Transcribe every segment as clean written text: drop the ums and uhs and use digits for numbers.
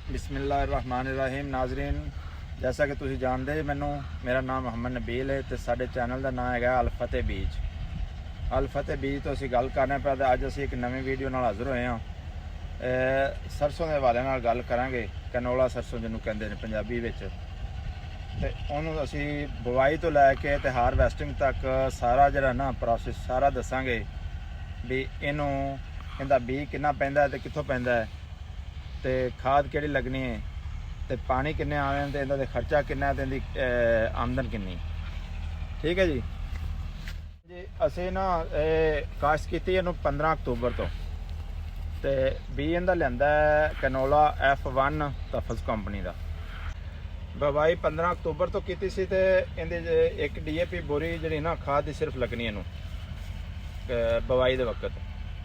बिस्मिल्लाहिर्रहमानिर्रहीम नाजरीन, जैसा कि तुसीं जानते मैनू, मेरा नाम मोहम्मद नबील है तो साडे चैनल का नाम है अल फतेह बीज। अल फतेह बीज तो असीं गल करने पे अज असीं एक नवी वीडियो नाल हाज़र होए हाँ। सरसों के हवाले नाल गल करांगे, कैनोला सरसों जिन्होंने कहते हैं पंजाबी विच। ते उहनूं असीं बुआई तो लैके ते हारवैसटिंग तक सारा जिहड़ा ना प्रोसैस सारा दसांगे भी इनू इहदा बीज कितना पैंदा है ते कित्थों पैंदा है, ते खाद किहड़ी लगनी है, ते पानी किन्ने आने ते इहदा ते खर्चा किन्ना ते इहदी आमदन किन्नी। ठीक है जी। असीं ना काश्त कीती इहनूं 15 अक्तूबर तो, ते बीज इहदा लिआंदा है कैनोला F1 तफज कंपनी का। बुआई 15 अक्तूबर तो कीती सी ते इहदे एक DAP बोरी जिहड़ी ना खाद दी सिर्फ लगनी इहनूं बुआई दे वक्त।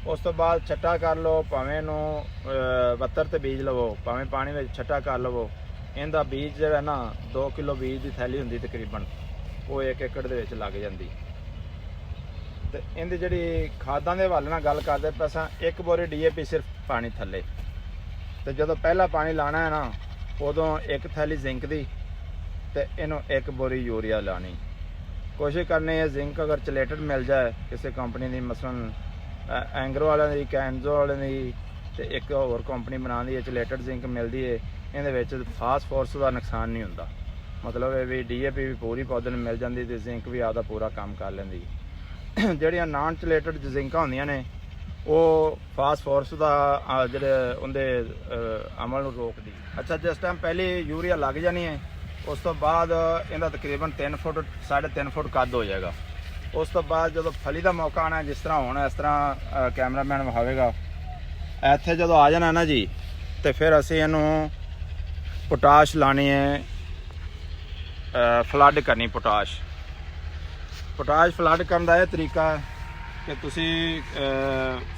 उस तो बाद छट्टा कर लो, भावें इहनूं 72 ते बीज लवो, भावें पानी में छट्टा कर लवो। इहदा बीज जिहड़ा ना 2 किलो बीज की थैली हुंदी तकरीबन, वो 1 एकड़ दे विच लग जांदी। ते इहदी जिहड़ी खादां दे हवाले नाल गल करदे पे असां, एक बोरी DAP सिर्फ पानी थल्ले, ते जदों पहला पानी लाना है ना उदों 1 थैली जिंक दी ते इहनूं 1 बोरी यूरिया लानी। कोशिश करनी है जिंक अगर चलेटेड मिल जाए किसी कंपनी की, मसलन एंग्रो वाले की, कैनजो वाले की, तो एक होर कंपनी बनाती है चलेटेड जिंक मिलती है। ये फास्फोरस का नुकसान नहीं होता, मतलब है भी DAP भी पूरी पौधे में मिल जाती तो जिंक भी आपका पूरा काम कर लेंदी। जड़ियाँ नॉन चलेटेड जिंक होंदियां ने वो फास्फोरस का जोड़े उनके अमल रोकती। अच्छा, जिस टाइम पहले यूरिया लग जानी है उस तो बाद इनका तकरीबन 3 फुट 3.5 फुट कद हो जाएगा। उस तो बाद जो फली का मौका आना, जिस तरह होना इस तरह कैमरामैन विखावेगा, इत्थे जो आ जाना ना जी, तो फिर असी इनू पोटाश लानी है, फ्लड करनी पोटाश फ्लड करने का यह तरीका है कि तुसी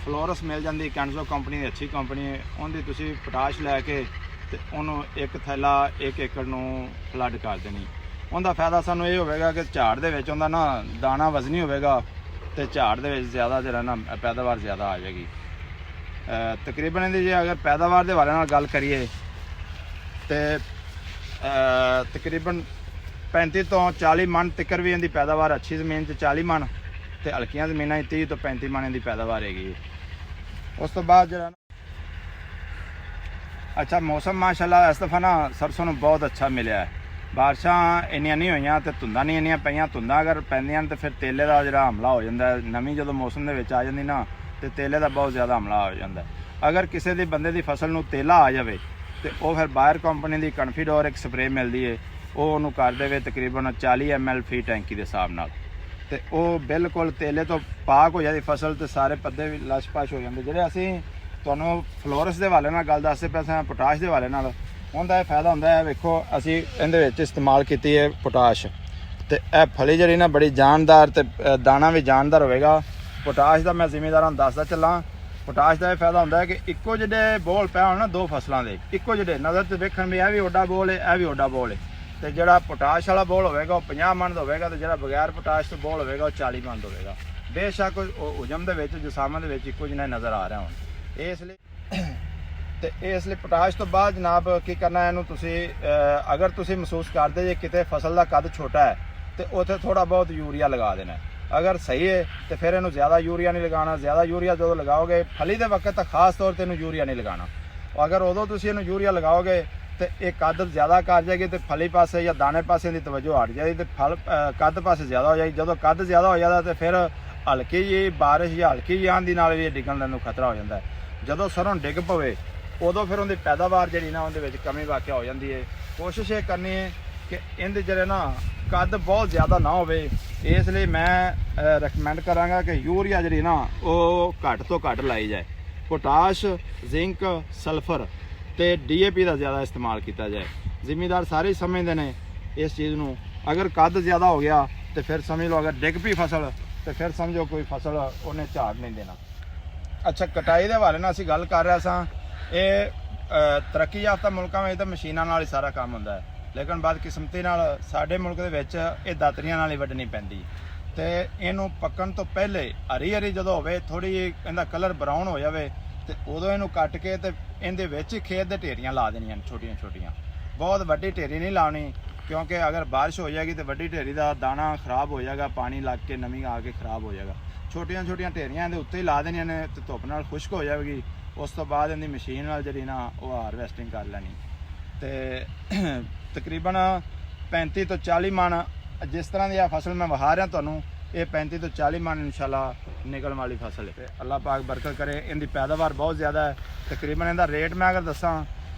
फ्लोरस मिल जाती कैंसो कंपनी की, अच्छी कंपनी है, उनकी तुसी पोटाश लैके ते उन्होंने 1 थैला 1 एकड़ नूं फ्लड कर देनी। उनका फायदा सानू ये होगा कि झाड़ दे विच उनदा ना दाना वजनी होगा, तो झाड़ दे विच ज़्यादा जो ना पैदावार ज़्यादा आ जाएगी। तकरीबन इहदी जे अगर पैदावार के हवाले नाल गल करिए तो तकरीबन 35 तो 40 मन तक भी इनकी पैदावार, अच्छी ज़मीन 40 मन, तो हल्कियां ज़मीनां 30 तो 35 मन इनकी पैदावार हैगी। उस तो बाद जो अच्छा मौसम माशाल्लाह इस दफ़ा ना सरसों नूं बहुत अच्छा मिले है। बारिशां इन्नियां नहीं हुई तो धुंदां नहीं इन्नियां पईयां। धुंदां अगर पैंदियां तो फिर तेले का जो हमला हो जाता है, नमी जो मौसम के आ जाती ना तो तेले का बहुत ज़्यादा हमला हो जाता है। अगर किसी भी बंदे की फसल नूं तेला आ जाए तो वह फिर बायर कंपनी की कन्फीडोर एक स्प्रे मिलती है, वो उन्होंने कर दे तकरीबन 40 ml फी टैंकी के हिसाब नाल, तो वह बिल्कुल तेले तो पाक हो जाती फसल, तो सारे पत्ते भी लश पश हो जाते। ਜਿਹੜੇ ਅਸੀਂ ਤੁਹਾਨੂੰ फ्लोरस के हवाले नाल गल दसदे पे सां, पोटाश के हवाले नाल उनका यह फायदा होंदा है। वेखो असी इहदे विच इस्तेमाल की है पोटाश, तो यह फली जिहड़ी ना बड़ी जानदार, तो दाना भी जानदार होगा। पोटाश का मैं जिमीदारां नूं दसदा चलां, पोटाश का यह फायदा होंदा है कि इक्को जिहड़े बोल पै होण ना 2 फसलों के, इक्को जिहड़े नज़र तो वेखण भी यह भी ओडा बोल है, यह भी ओडा बोल है, तो जिहड़ा पोटाश वाला बोल होगा वह 50 मन होगा, तो जिहड़ा बगैर पोटाश तो बोल होगा वह 40 मन होगा। बेशक उजम दे विच जसामन दे विच इक्को जिहा नज़र आ रहा हुण। इसलिए पोटाश तो बाद जनाब की करना है, इनू तुसी अगर तुसी महसूस करते जे किते फसल का कद छोटा है तो उत्थे थोड़ा बहुत यूरिया लगा देना है। अगर सही है तो फिर इनू ज़्यादा यूरिया नहीं लगाना। ज़्यादा यूरिया जो लगाओगे फली के वक्त तो खास तौर पर इनू यूरिया नहीं लगाना। अगर उदों तुसी इनू यूरिया लगाओगे तो एक कद ज़्यादा कर जाएगी, तो फली पासे या दाने पासे की तवज्जो हट जाएगी, तो फल कद पासे ज़्यादा हो जाएगी। जो कद ज़्यादा हो जाता तो फिर हल्की जी बारिश या हल्की जी आंधी नाल भी डिगण का खतरा हो जाता है। जो सरों डिग पवे उदों फिर उनकी पैदावार जी ना उनके कमी वाक़या हो जाती है। कोशिश ये करनी है कि इनके जरे ना कद बहुत ज़्यादा ना हो, इसलिए मैं रिकमेंड कराँगा कि यूरिया जी ना वो घट तो घट लाई जाए। पोटाश, जिंक, सल्फर तो DAP का ज़्यादा इस्तेमाल किया जाए। जिमीदार सारे समझते हैं इस चीज़ को। अगर कद ज़्यादा हो गया तो फिर समझ लो अगर डिग पी फसल तो फिर समझो कोई फसल उन्हें झाड़ नहीं देना। अच्छा, कटाई के हवाले असीं गल कर रहे सां, ये तरक्की याफ्ता मुल्कों में तो मशीनों नाल ही सारा काम होंदा है, लेकिन बदकिस्मती नाल साडे मुल्क दे विच ये दातरियां नाल ही वड्डनी पैंदी। तो इनू पकन तो पहले हरी हरी जो हो थोड़ी इनका कलर ब्राउन हो जाए ਤੇ ਉਦੋਂ ਇਹਨੂੰ ਕੱਟ ਕੇ ਤੇ ਇਹਦੇ ਵਿੱਚ ਹੀ ਖੇਤ ਦੇ ਢੇਰੀਆਂ ਲਾ ਦੇਣੀਆਂ ਛੋਟੀਆਂ ਛੋਟੀਆਂ। ਬਹੁਤ ਵੱਡੀ ਢੇਰੀ ਨਹੀਂ ਲਾਉਣੀ, ਕਿਉਂਕਿ ਅਗਰ ਬਾਰਿਸ਼ ਹੋ ਜਾਏਗੀ ਤੇ ਵੱਡੀ ਢੇਰੀ ਦਾ ਦਾਣਾ ਖਰਾਬ ਹੋ ਜਾਏਗਾ, ਪਾਣੀ ਲੱਗ ਕੇ ਨਮੀ ਆ ਕੇ ਖਰਾਬ ਹੋ ਜਾਏਗਾ। ਛੋਟੀਆਂ ਛੋਟੀਆਂ ਢੇਰੀਆਂ ਦੇ ਉੱਤੇ ਹੀ ਲਾ ਦੇਣੀਆਂ ਨੇ ਤੇ ਧੁੱਪ ਨਾਲ ਖੁਸ਼ਕ ਹੋ ਜਾਵੇਗੀ। ਉਸ ਤੋਂ ਬਾਅਦ ਇਹਦੀ ਮਸ਼ੀਨ ਨਾਲ ਜਿਹੜੀ ਨਾ ਉਹ ਹਾਰਵੈਸਟਿੰਗ ਕਰ ਲੈਣੀ ਤੇ ਤਕਰੀਬਨ 35 ਤੋਂ 40 ਮਣ ਜਿਸ ਤਰ੍ਹਾਂ ਦੀ ਆ ਫਸਲ ਮੈਂ ਵਹਾ ਰਿਹਾ ਤੁਹਾਨੂੰ, ਇਹ 35 ਤੋਂ 40 ਮਣ ਇਨਸ਼ਾਅੱਲਾ ਨਿਕਲਣ ਵਾਲੀ ਫਸਲ ਹੈ। ਅੱਲਾਹ ਪਾਕ ਬਰਕਤ ਕਰੇ। ਇਹਦੀ ਪੈਦਾਵਾਰ ਬਹੁਤ ਜ਼ਿਆਦਾ ਹੈ। ਤਕਰੀਬਨ ਇਹਦਾ ਰੇਟ ਮੈਂ ਅਗਰ ਦੱਸਾਂ,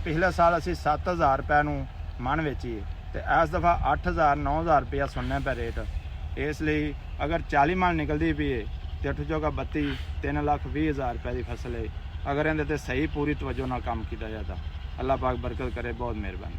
ਪਿਛਲੇ ਸਾਲ ਅਸੀਂ 7000 ਰੁਪਏ ਨੂੰ ਮਣ ਵੇਚੀਏ ਤੇ ਇਸ ਦਫਾ 8000 9000 ਰੁਪਇਆ ਸੁਣਨਾ ਪਿਆ ਰੇਟ। ਇਸ ਲਈ ਅਗਰ 40 ਮਣ ਨਿਕਲਦੀ ਪਈ ਤੇ 8 ਚੌਕਾ 32 3,20,000 ਰੁਪਏ ਦੀ ਫਸਲ ਹੈ। ਅਗਰ ਇਹਦੇ ਤੇ ਸਹੀ ਪੂਰੀ ਤਵੱਜੋ ਨਾਲ ਕੰਮ ਕੀਤਾ ਜਾਂਦਾ। ਅੱਲਾਹ ਪਾਕ ਬਰਕਤ ਕਰੇ। ਬਹੁਤ ਮਿਹਰਬਾਨੀ।